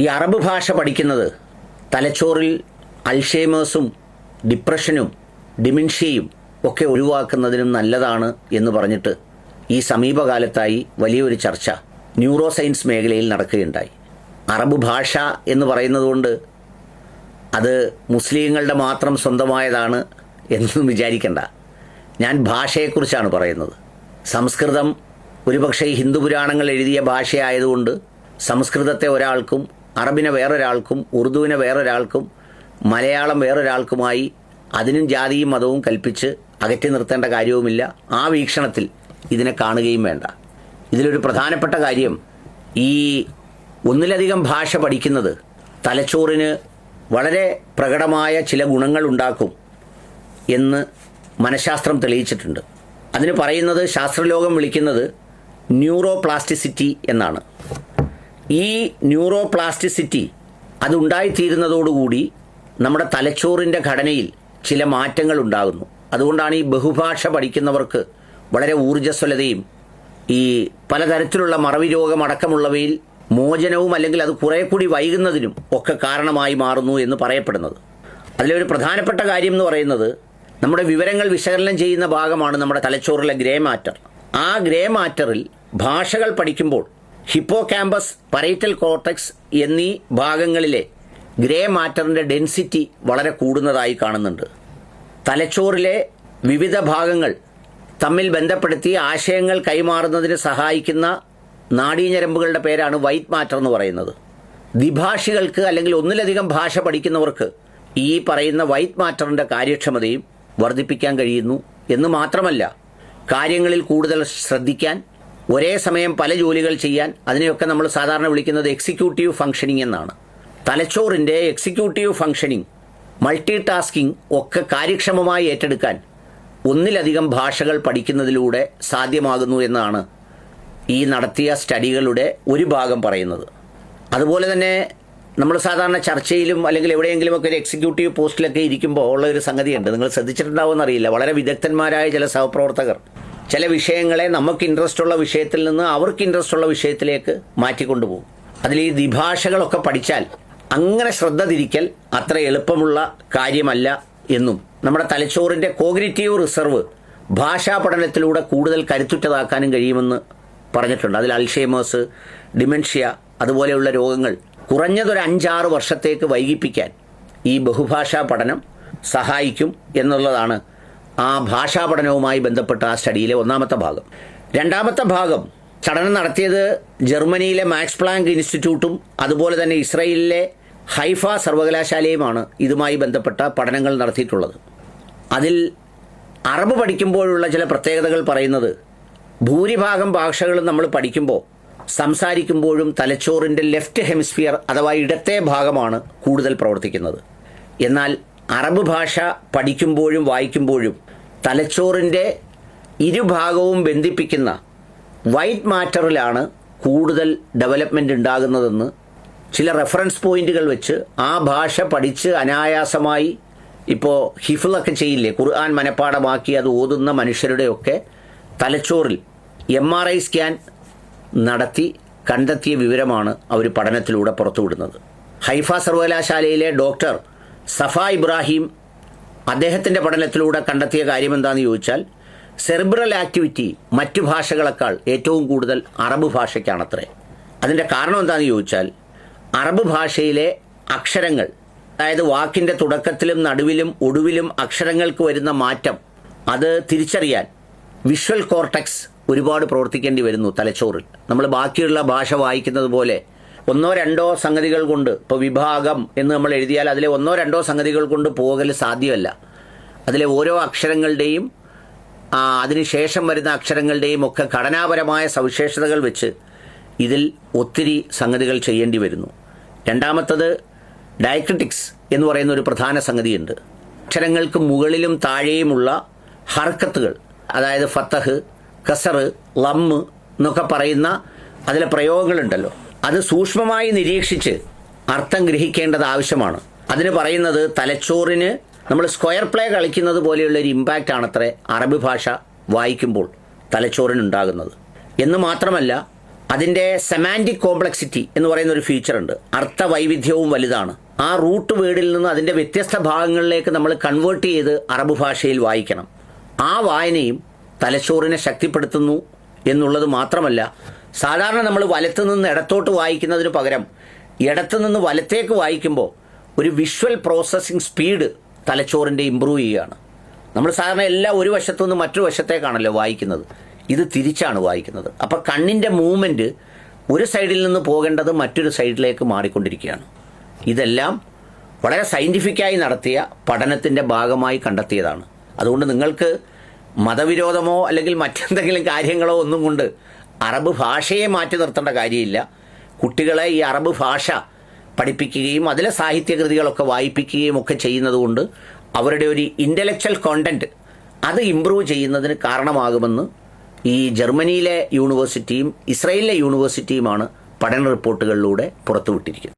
ഈ അറബ് ഭാഷ പഠിക്കുന്നത് തലച്ചോറിൽ അൽഷൈമേഴ്സും ഡിപ്രഷനും ഡിമെൻഷ്യയും ഒക്കെ ഒഴിവാക്കുന്നതിനും നല്ലതാണ് എന്ന് പറഞ്ഞിട്ട് ഈ സമീപകാലത്തായി വലിയൊരു ചർച്ച ന്യൂറോ സയൻസ് മേഖലയിൽ നടക്കുകയുണ്ടായി. അറബ് ഭാഷ എന്ന് പറയുന്നതുകൊണ്ട് അത് മുസ്ലിങ്ങളുടെ മാത്രം സ്വന്തമായതാണ് എന്നൊന്നും വിചാരിക്കേണ്ട. ഞാൻ ഭാഷയെക്കുറിച്ചാണ് പറയുന്നത്. സംസ്കൃതം ഒരുപക്ഷെ ഹിന്ദു പുരാണങ്ങൾ എഴുതിയ ഭാഷയായതുകൊണ്ട് സംസ്കൃതത്തെ ഒരാൾക്കും അറബിനെ വേറൊരാൾക്കും ഉറുദുവിനെ വേറൊരാൾക്കും മലയാളം വേറൊരാൾക്കുമായി അതിനും ജാതിയും മതവും കൽപ്പിച്ച് അകറ്റി നിർത്തേണ്ട കാര്യവുമില്ല. ആ വീക്ഷണത്തിൽ ഇതിനെ കാണുകയും വേണ്ട. ഇതിലൊരു പ്രധാനപ്പെട്ട കാര്യം, ഈ ഒന്നിലധികം ഭാഷ പഠിക്കുന്നത് തലച്ചോറിന് വളരെ പ്രകടമായ ചില ഗുണങ്ങൾ ഉണ്ടാക്കും എന്ന് മനഃശാസ്ത്രം തെളിയിച്ചിട്ടുണ്ട്. അതിന് പറയുന്നത്, ശാസ്ത്രലോകം വിളിക്കുന്നത് ന്യൂറോ പ്ലാസ്റ്റിസിറ്റി എന്നാണ്. ഈ ന്യൂറോ പ്ലാസ്റ്റിസിറ്റി അതുണ്ടായിത്തീരുന്നതോടുകൂടി നമ്മുടെ തലച്ചോറിൻ്റെ ഘടനയിൽ ചില മാറ്റങ്ങൾ ഉണ്ടാകുന്നു. അതുകൊണ്ടാണ് ഈ ബഹുഭാഷ പഠിക്കുന്നവർക്ക് വളരെ ഊർജ്ജസ്വലതയും ഈ പലതരത്തിലുള്ള മറവി രോഗമടക്കമുള്ളവയിൽ മോചനവും അല്ലെങ്കിൽ അത് കുറേ കൂടി വൈകുന്നതിനും ഒക്കെ കാരണമായി മാറുന്നു എന്ന് പറയപ്പെടുന്നത്. അതിലൊരു പ്രധാനപ്പെട്ട കാര്യം എന്ന് പറയുന്നത്, നമ്മുടെ വിവരങ്ങൾ വിശകലനം ചെയ്യുന്ന ഭാഗമാണ് നമ്മുടെ തലച്ചോറിലെ ഗ്രേ മാറ്റർ. ആ ഗ്രേ മാറ്ററിൽ ഭാഷകൾ പഠിക്കുമ്പോൾ ഹിപ്പോകാമ്പസ്, പരൈറ്റൽ കോർട്ടെക്സ് എന്നീ ഭാഗങ്ങളിലെ ഗ്രേ മാറ്ററിൻ്റെ ഡെൻസിറ്റി വളരെ കൂടുന്നതായി കാണുന്നുണ്ട്. തലച്ചോറിലെ വിവിധ ഭാഗങ്ങൾ തമ്മിൽ ബന്ധപ്പെടുത്തി ആശയങ്ങൾ കൈമാറുന്നതിന് സഹായിക്കുന്ന നാഡീഞരമ്പുകളുടെ പേരാണ് വൈറ്റ് മാറ്റർ എന്ന് പറയുന്നത്. ദ്വിഭാഷികൾക്ക് അല്ലെങ്കിൽ ഒന്നിലധികം ഭാഷ പഠിക്കുന്നവർക്ക് ഈ പറയുന്ന വൈറ്റ് മാറ്ററിൻ്റെ കാര്യക്ഷമതയും വർദ്ധിപ്പിക്കാൻ കഴിയുന്നു എന്ന് മാത്രമല്ല, കാര്യങ്ങളിൽ കൂടുതൽ ശ്രദ്ധിക്കാൻ, ഒരേ സമയം പല ജോലികൾ ചെയ്യാൻ, അതിനെയൊക്കെ നമ്മൾ സാധാരണ വിളിക്കുന്നത് എക്സിക്യൂട്ടീവ് ഫങ്ഷനിങ് എന്നാണ്. തലച്ചോറിൻ്റെ എക്സിക്യൂട്ടീവ് ഫങ്ഷനിങ്, മൾട്ടി ടാസ്കിംഗ് ഒക്കെ കാര്യക്ഷമമായി ഏറ്റെടുക്കാൻ ഒന്നിലധികം ഭാഷകൾ പഠിക്കുന്നതിലൂടെ സാധ്യമാകുന്നു എന്നാണ് ഈ നടത്തിയ സ്റ്റഡികളുടെ ഒരു ഭാഗം പറയുന്നത്. അതുപോലെ തന്നെ നമ്മൾ സാധാരണ ചർച്ചയിലും അല്ലെങ്കിൽ എവിടെയെങ്കിലുമൊക്കെ ഒരു എക്സിക്യൂട്ടീവ് പോസ്റ്റിലൊക്കെ ഇരിക്കുമ്പോൾ ഉള്ള ഒരു സംഗതിയുണ്ട്, നിങ്ങൾ ശ്രദ്ധിച്ചിട്ടുണ്ടാവുമെന്നറിയില്ല. വളരെ വിദഗ്ധന്മാരായ ചില സഹപ്രവർത്തകർ ചില വിഷയങ്ങളെ നമുക്ക് ഇൻട്രസ്റ്റ് ഉള്ള വിഷയത്തിൽ നിന്ന് അവർക്ക് ഇൻട്രസ്റ്റ് ഉള്ള വിഷയത്തിലേക്ക് മാറ്റിക്കൊണ്ടുപോകും. അതിൽ ഈ ദ്വിഭാഷകളൊക്കെ പഠിച്ചാൽ അങ്ങനെ ശ്രദ്ധ തിരിക്കൽ അത്ര എളുപ്പമുള്ള കാര്യമല്ല എന്നും നമ്മുടെ തലച്ചോറിൻ്റെ കോഗ്നിറ്റീവ് റിസർവ് ഭാഷാ പഠനത്തിലൂടെ കൂടുതൽ കരുത്തുറ്റതാക്കാനും കഴിയുമെന്ന് പറഞ്ഞിട്ടുണ്ട്. അതിൽ അൽഷൈമേഴ്സ്, ഡിമെൻഷ്യ അതുപോലെയുള്ള രോഗങ്ങൾ കുറഞ്ഞതൊരു 5-6 വർഷത്തേക്ക് വൈകിപ്പിക്കാൻ ഈ ബഹുഭാഷാ പഠനം സഹായിക്കും എന്നുള്ളതാണ് ആ ഭാഷാ പഠനവുമായി ബന്ധപ്പെട്ട ആ സ്റ്റഡിയിലെ ഒന്നാമത്തെ ഭാഗം. രണ്ടാമത്തെ ഭാഗം പഠനം നടത്തിയത് ജർമ്മനിയിലെ മാക്സ് പ്ലാങ്ക് ഇൻസ്റ്റിറ്റ്യൂട്ടും അതുപോലെ തന്നെ ഇസ്രയേലിലെ ഹൈഫ സർവകലാശാലയുമാണ് ഇതുമായി ബന്ധപ്പെട്ട പഠനങ്ങൾ നടത്തിയിട്ടുള്ളത്. അതിൽ അറബ് പഠിക്കുമ്പോഴുള്ള ചില പ്രത്യേകതകൾ പറയുന്നത്, ഭൂരിഭാഗം ഭാഷകളും നമ്മൾ പഠിക്കുമ്പോൾ സംസാരിക്കുമ്പോഴും തലച്ചോറിൻ്റെ ലെഫ്റ്റ് ഹെമിസ്ഫിയർ അഥവാ ഇടത്തെ ഭാഗമാണ് കൂടുതൽ പ്രവർത്തിക്കുന്നത്. എന്നാൽ അറബ് ഭാഷ പഠിക്കുമ്പോഴും വായിക്കുമ്പോഴും തലച്ചോറിൻ്റെ ഇരുഭാഗവും ബന്ധിപ്പിക്കുന്ന വൈറ്റ് മാറ്ററിലാണ് കൂടുതൽ ഡെവലപ്മെൻറ്റ് ഉണ്ടാകുന്നതെന്ന് ചില റെഫറൻസ് പോയിന്റുകൾ വെച്ച് ആ ഭാഷ പഠിച്ച് അനായാസമായി ഇപ്പോൾ ഹിഫ്ളൊക്കെ ചെയ്യില്ലേ, ഖുർആൻ മനഃപ്പാഠമാക്കി അത് ഓതുന്ന മനുഷ്യരുടെയൊക്കെ തലച്ചോറിൽ MRI സ്കാൻ നടത്തി കണ്ടെത്തിയ വിവരമാണ് അവർ പഠനത്തിലൂടെ പുറത്തുവിടുന്നത്. ഹൈഫ സർവകലാശാലയിലെ ഡോക്ടർ സഫ ഇബ്രാഹിം അദ്ദേഹത്തിൻ്റെ പഠനത്തിലൂടെ കണ്ടെത്തിയ കാര്യം എന്താണെന്ന് ചോദിച്ചാൽ, സെറിബ്രൽ ആക്ടിവിറ്റി മറ്റു ഭാഷകളെക്കാൾ ഏറ്റവും കൂടുതൽ അറബ് ഭാഷയ്ക്കാണത്രേ. അതിൻ്റെ കാരണം എന്താണെന്ന് ചോദിച്ചാൽ, അറബ് ഭാഷയിലെ അക്ഷരങ്ങൾ, അതായത് വാക്കിൻ്റെ തുടക്കത്തിലും നടുവിലും ഒടുവിലും അക്ഷരങ്ങൾക്ക് വരുന്ന മാറ്റം, അത് തിരിച്ചറിയാൻ വിഷ്വൽ കോർട്ടെക്സ് ഒരുപാട് പ്രവർത്തിക്കേണ്ടി വരുന്നു തലച്ചോറിൽ. നമ്മൾ ബാക്കിയുള്ള ഭാഷ വായിക്കുന്നത് പോലെ 1-2 സംഗതികൾ കൊണ്ട്, ഇപ്പോൾ വിഭാഗം എന്ന് നമ്മൾ എഴുതിയാൽ അതിലെ 1-2 സംഗതികൾ കൊണ്ട് പോകൽ സാധ്യമല്ല. അതിലെ ഓരോ അക്ഷരങ്ങളുടെയും അതിനുശേഷം വരുന്ന അക്ഷരങ്ങളുടെയും ഒക്കെ ഘടനാപരമായ സവിശേഷതകൾ വെച്ച് ഇതിൽ ഒത്തിരി സംഗതികൾ ചെയ്യേണ്ടി വരുന്നു. രണ്ടാമത്തത് ഡയക്രിറ്റിക്സ് എന്ന് പറയുന്ന ഒരു പ്രധാന സംഗതിയുണ്ട്. അക്ഷരങ്ങൾക്ക് മുകളിലും താഴെയുമുള്ള ഹർക്കത്തുകൾ, അതായത് ഫത്തഹ്, കസറ്, ലമ്മ് എന്നൊക്കെ പറയുന്ന അതിലെ പ്രയോഗങ്ങളുണ്ടല്ലോ, അത് സൂക്ഷ്മമായി നിരീക്ഷിച്ച് അർത്ഥം ഗ്രഹിക്കേണ്ടത് ആവശ്യമാണ്. അതിന് പറയുന്നത് തലച്ചോറിന് നമ്മൾ സ്ക്വയർ പ്ലേ കളിക്കുന്നത് പോലെയുള്ളൊരു ഇമ്പാക്റ്റ് ആണത്രേ അറബ് ഭാഷ വായിക്കുമ്പോൾ തലച്ചോറിനുണ്ടാകുന്നത്. എന്ന് മാത്രമല്ല, അതിൻ്റെ സെമാൻറ്റിക് കോംപ്ലക്സിറ്റി എന്ന് പറയുന്ന ഒരു ഫീച്ചറുണ്ട്. അർത്ഥവൈവിധ്യവും വലുതാണ്. ആ റൂട്ട് വേർഡിൽ നിന്ന് അതിൻ്റെ വ്യത്യസ്ത ഭാഗങ്ങളിലേക്ക് നമ്മൾ കൺവേർട്ട് ചെയ്ത് അറബ് ഭാഷയിൽ വായിക്കണം. ആ വായനയും തലച്ചോറിനെ ശക്തിപ്പെടുത്തുന്നു എന്നുള്ളത് മാത്രമല്ല, സാധാരണ നമ്മൾ വലത്തു നിന്ന് ഇടത്തോട്ട് വായിക്കുന്നതിന് പകരം ഇടത്തു നിന്ന് വലത്തേക്ക് വായിക്കുമ്പോൾ ഒരു വിഷ്വൽ പ്രോസസ്സിംഗ് സ്പീഡ് തലച്ചോറിൻ്റെ ഇമ്പ്രൂവ് ചെയ്യുകയാണ്. നമ്മൾ സാധാരണ എല്ലാം ഒരു വശത്തു നിന്ന് മറ്റൊരു വശത്തേക്കാണല്ലോ വായിക്കുന്നത്, ഇത് തിരിച്ചാണ് വായിക്കുന്നത്. അപ്പോൾ കണ്ണിൻ്റെ മൂവ്മെൻറ്റ് ഒരു സൈഡിൽ നിന്ന് പോകേണ്ടത് മറ്റൊരു സൈഡിലേക്ക് മാറിക്കൊണ്ടിരിക്കുകയാണ്. ഇതെല്ലാം വളരെ സയൻറ്റിഫിക്കായി നടത്തിയ പഠനത്തിൻ്റെ ഭാഗമായി കണ്ടെത്തിയതാണ്. അതുകൊണ്ട് നിങ്ങൾക്ക് മതവിരോധമോ അല്ലെങ്കിൽ മറ്റെന്തെങ്കിലും കാര്യങ്ങളോ ഒന്നും കൊണ്ട് അറബ് ഭാഷയെ മാറ്റി നിർത്തേണ്ട കാര്യമില്ല. കുട്ടികളെ ഈ അറബ് ഭാഷ പഠിപ്പിക്കുകയും അതിലെ സാഹിത്യകൃതികളൊക്കെ വായിപ്പിക്കുകയും ഒക്കെ ചെയ്യുന്നത് കൊണ്ട് അവരുടെ ഒരു ഇൻ്റലക്ച്വൽ കോണ്ടൻറ്റ് അത് ഇമ്പ്രൂവ് ചെയ്യുന്നതിന് കാരണമാകുമെന്ന് ഈ ജർമ്മനിയിലെ യൂണിവേഴ്സിറ്റിയും ഇസ്രയേലിലെ യൂണിവേഴ്സിറ്റിയുമാണ് പഠന റിപ്പോർട്ടുകളിലൂടെ പുറത്തുവിട്ടിരിക്കുന്നത്.